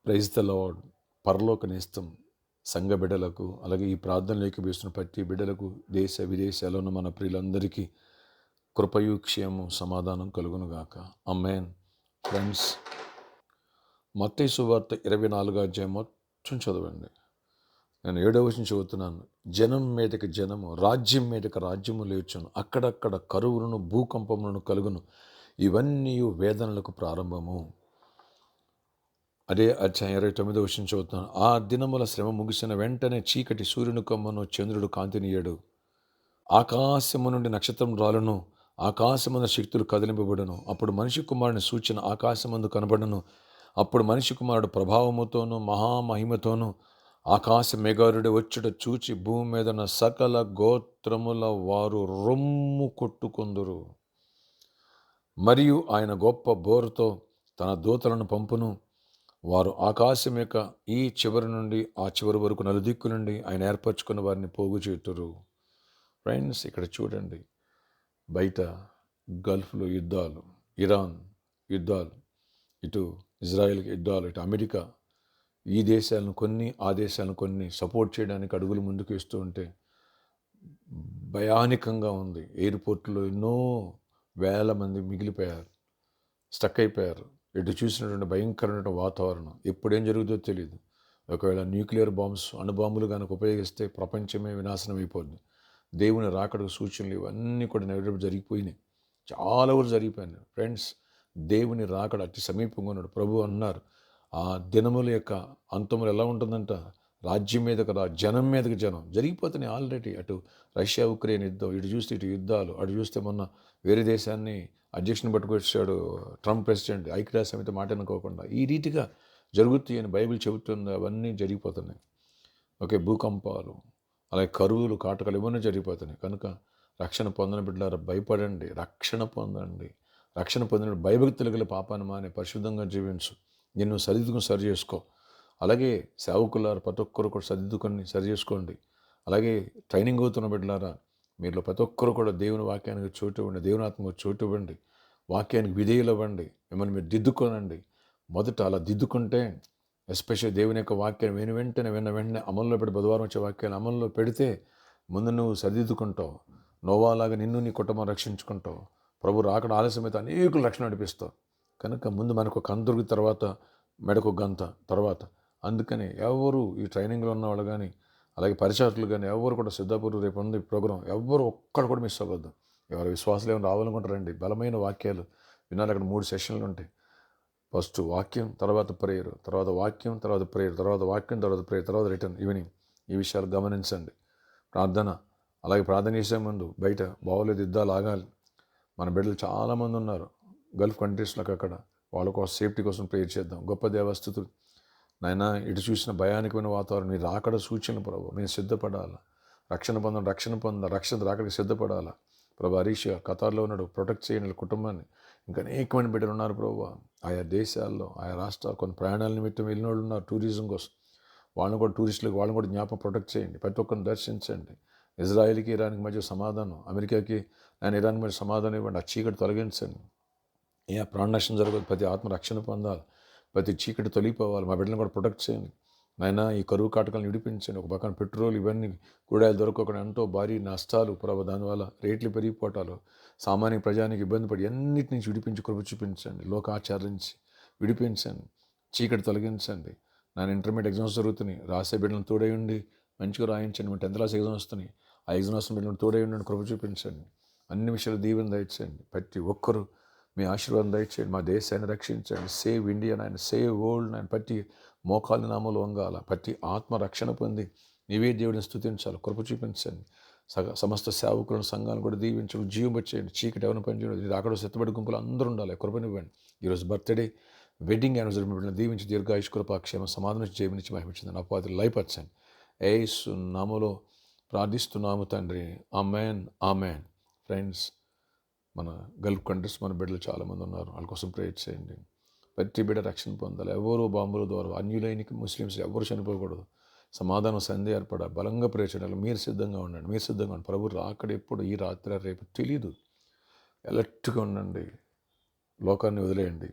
Praise the lord. పరలోక నేస్తం సంఘ బిడ్డలకు, అలాగే ఈ ప్రార్థనలోకి వేస్తున్న ప్రతి బిడ్డలకు, దేశ విదేశాల్లో ఉన్న మన ప్రియులందరికీ కృపయు క్షేమం సమాధానం కలుగునుగాక. ఆమేన్. ఫ్రెండ్స్, మత్తయి సువార్త 24వ అధ్యాయం మొత్తం చదవండి. నేను 7వ వచనం చదువుతున్నాను. జనం మీదకి జనము, రాజ్యం మీదకి రాజ్యము లేచును, అక్కడక్కడ కరువులను భూకంపములను కలుగును, ఇవన్నీ వేదనలకు ప్రారంభము. అదే అధ్యాయం 29వ వచనం చదువుతున్నాను. ఆ దినముల శ్రమ ముగిసిన వెంటనే చీకటి సూర్యుని కొమ్మను, చంద్రుడు కాంతినీయడు, ఆకాశము నుండి నక్షత్రం రాలును, ఆకాశమందు శక్తులు కదిలింపబడును. అప్పుడు మనిషి కుమారుని సూచన ఆకాశమందు కనబడను. అప్పుడు మనిషి కుమారుడు ప్రభావముతోనూ మహామహిమతోనూ ఆకాశ మేఘారుడి వచ్చుట చూచి భూమి మీద ఉన్న సకల గోత్రముల వారు రొమ్ము కొట్టుకొందురు. మరియు ఆయన గొప్ప బోరుతో తన దూతలను పంపును. వారు ఆకాశం యొక్క ఈ చివరి నుండి ఆ చివరి వరకు నలుదిక్కు నుండి ఆయన ఏర్పరచుకున్న వారిని పోగు చేతురు. ఫ్రెండ్స్, ఇక్కడ చూడండి, బయట గల్ఫ్లో యుద్ధాలు, ఇరాన్ యుద్ధాలు, ఇటు ఇజ్రాయెల్ యుద్ధాలు, ఇటు అమెరికా, ఈ దేశాలను కొన్ని ఆ దేశాలను కొన్ని సపోర్ట్ చేయడానికి అడుగులు ముందుకు వేస్తూ ఉంటే భయానకంగా ఉంది. ఎయిర్పోర్ట్లో ఎన్నో వేల మంది మిగిలిపోయారు, స్టక్ అయిపోయారు. ఎటు చూసినటువంటి భయంకరమైన వాతావరణం, ఎప్పుడేం జరుగుతుందో తెలియదు. ఒకవేళ న్యూక్లియర్ బాంబ్స్, అణుబాంబులు కనుక ఉపయోగిస్తే ప్రపంచమే వినాశనం అయిపోద్ది. దేవుని రాకడకు సూచనలు ఇవన్నీ కూడా నెరవేర్పు జరిగిపోయినాయి, చాలా వరకు జరిగిపోయినాయి. ఫ్రెండ్స్, దేవుని రాకడ అతి సమీపంగా ఉన్నాడు. ప్రభు అన్నారు, ఆ దినముల యొక్క అంతములు ఎలా ఉంటుందంట, రాజ్యం మీదకి జనం మీదకి జనం జరిగిపోతున్నాయి ఆల్రెడీ. అటు రష్యా ఉక్రెయిన్ యుద్ధం, ఇటు చూస్తే ఇటు యుద్ధాలు, అటు చూస్తే మొన్న వేరే దేశాన్ని అధ్యక్షుని పట్టుకొచ్చాడు ట్రంప్ ప్రెసిడెంట్, ఐక్యరాజ్య సమితి మాట అనుకోకుండా. ఈ రీతిగా జరుగుతాయి అని బైబిల్ చెబుతుంది. అవన్నీ జరిగిపోతున్నాయి. ఓకే, భూకంపాలు, అలాగే కరువులు, కాటకాలు ఇవన్నీ జరిగిపోతున్నాయి. కనుక రక్షణ పొందని బిడ్డలారా, భయపడండి, రక్షణ పొందండి. రక్షణ పొందిన భయభక్తులు గల పాపాన్ని మానే పరిశుద్ధంగా జీవించు. నిన్ను సరి చేసుకో. అలాగే సేవకులారా, ప్రతి ఒక్కరు కూడా సరి చేసుకోండి. అలాగే ట్రైనింగ్ అవుతున్న బిడ్డలారా, మీలో ప్రతి ఒక్కరు కూడా దేవుని వాక్యానికి చోటు ఇవ్వండి, దేవుని ఆత్మకు చోటు ఇవ్వండి, వాక్యానికి విధేయులు అవ్వండి, మిమ్మల్ని మీరు దిద్దుకోనండి. మొదట అలా దిద్దుకుంటే, ఎస్పెషల్లీ దేవుని యొక్క వాక్యాన్ని విన్న వెంటనే అమల్లో పెట్టి, బుధవారం వచ్చే వాక్యాన్ని అమల్లో పెడితే ముందు నువ్వు సరిదిద్దుకుంటావు. నోవాలాగా నిన్ను నీ కుటుంబం రక్షించుకుంటావు. ప్రభు రాకడ ఆలస్యమైతే అనేకులు రక్షణ నడిపిస్తావు. కనుక ముందు మనకు ఒక దొరికి తర్వాత మెడకు గంత తర్వాత. అందుకని ఎవరు ఈ ట్రైనింగ్లో ఉన్నవాళ్ళు కానీ, అలాగే పరిచారకులు కానీ ఎవరు కూడా సిద్ధాపూర్ రేపు ఉంది ప్రోగ్రాం, ఎవరు ఒక్కడు కూడా మిస్ అవ్వద్దు. ఎవరు విశ్వాసాలు ఏమైనా రావాలనుకుంటారండి, బలమైన వాక్యాలు వినాలి. అక్కడ 3 సెషన్లు ఉంటాయి. ఫస్ట్ వాక్యం, తర్వాత ప్రేయర్, తర్వాత వాక్యం, తర్వాత ప్రేయర్, తర్వాత వాక్యం, తర్వాత ప్రేయర్, తర్వాత రిటర్న్ ఈవినింగ్. ఈ విషయాలు గమనించండి. ప్రార్థన, అలాగే ప్రార్థన చేసే ముందు బయట బాగోలేదు, యుద్ధాలు ఆగాలి. మన బిడ్డలు చాలామంది ఉన్నారు గల్ఫ్ కంట్రీస్లోకి, అక్కడ వాళ్ళ కోసం సేఫ్టీ కోసం ప్రేయర్ చేద్దాం. గొప్ప దేవస్థుతులు నాయనా, ఇటు చూసిన భయానకమైన వాతావరణం, మీరు రాకడ సూచనలు ప్రభు, మేము సిద్ధపడాలా. రక్షణ రక్షణ రాకడికి సిద్ధపడాలా. ప్రభు హరీష్ ఖతార్లో ఉన్నాడు, ప్రొటెక్ట్ చేయండి కుటుంబాన్ని. ఇంకా అనేకమైన బిడ్డలు ఉన్నారు ప్రభు, ఆయా దేశాల్లో, ఆయా రాష్ట్రాలు, కొన్ని ప్రయాణాల నిమిత్తం వెళ్ళిన వాళ్ళు ఉన్నారు టూరిజం కోసం. వాళ్ళని కూడా టూరిస్టులకు వాళ్ళని కూడా జ్ఞాపకం ప్రొటెక్ట్ చేయండి. ప్రతి ఒక్కరిని దర్శించండి. ఇజ్రాయెల్కి ఇరాన్కి మధ్య సమాధానం, అమెరికాకి ఇరాన్కి మధ్య సమాధానం ఇవ్వండి. ఆ చీకటి తొలగించండి. ఏ ప్రాణ నష్టం జరగదు, ప్రతి ఆత్మ రక్షణ పొందాలి, ప్రతి చీకటి తొలిగిపోవాలి. మా బిడ్డలను కూడా ప్రొటెక్ట్ చేయండి నాయనా. ఈ కరువు కాటకాలను విడిపించండి. ఒక పక్కన పెట్రోల్ ఇవన్నీ కూడాలు దొరకకుండా ఎంతో భారీ నష్టాలు ప్రభు, దానివల్ల రేట్లు పెరిగిపోవటాలు, సామాన్య ప్రజానికి ఇబ్బంది పడి అన్నిటి నుంచి విడిపించి కృప చూపించండి. లోకాచారించి విడిపించండి, చీకటి తొలగించండి. నా ఇంటర్మీడియట్ ఎగ్జామ్స్ జరుగుతున్నాయి, రాసే బిడ్డలను తోడై ఉండి మంచిగా రాయించండి. మా 10th క్లాస్ ఎగ్జామ్స్ వస్తున్నాయి, ఆ ఎగ్జామ్స్ బిడ్డలను తోడై ఉండి కృప చూపించండి. అన్ని విషయాలు దీవెన దయచేయండి. ప్రతి ఒక్కరూ మీ ఆశీర్వాదం దయచేయండి. మా దేశాన్ని రక్షించండి. సేవ్ ఇండియా నాయన, సేవ్ వరల్డ్ నాయన. ప్రతి మోకాలి నామలు వంగాల, ప్రతి ఆత్మ రక్షణ పొంది నీవే దేవుడిని స్తుతించాలి, కృప చూపించండి. సమస్త సేవకులను, సంఘాలను కూడా దీవించండి, జీవం వచ్చేయండి. చీకటి ఎవరిని పనిచేయండి, అక్కడ సిద్ధపడి గుంపులు అందరూ ఉండాలి, కృపనివ్వండి. ఈరోజు బర్త్డే, వెడ్డింగ్ యానివర్సరీ బిడ్డలను దీవించి దీర్ఘాయుష్, కృపాక్షేమ, సమాధానం జీవనిచ్చి మహిమించింది. నా పాత్ర లైపరచండి. యేసు నామములో ప్రార్థిస్తున్నాము తండ్రి, ఆమేన్, ఆమేన్. ఫ్రెండ్స్, మన గల్ఫ్ కంట్రీస్ మన బిడ్డలు చాలామంది ఉన్నారు, వాళ్ళ కోసం ప్రేయర్ చేయండి. ప్రతి బిడ్డ రక్షణ పొందాలి. ఎవరు బాంబుల ద్వారా, అన్యులైన ముస్లిమ్స్ ఎవరు చనిపోకూడదు. సమాధానం, సంధి ఏర్పడ బలంగా ప్రేయర్ చేయాలి. మీరు సిద్ధంగా ఉండండి. ప్రభు రాకడ ఎప్పుడు, ఈ రాత్రి రేపు తెలియదు. అలర్ట్గా ఉండండి. లోకాన్ని వదిలేయండి.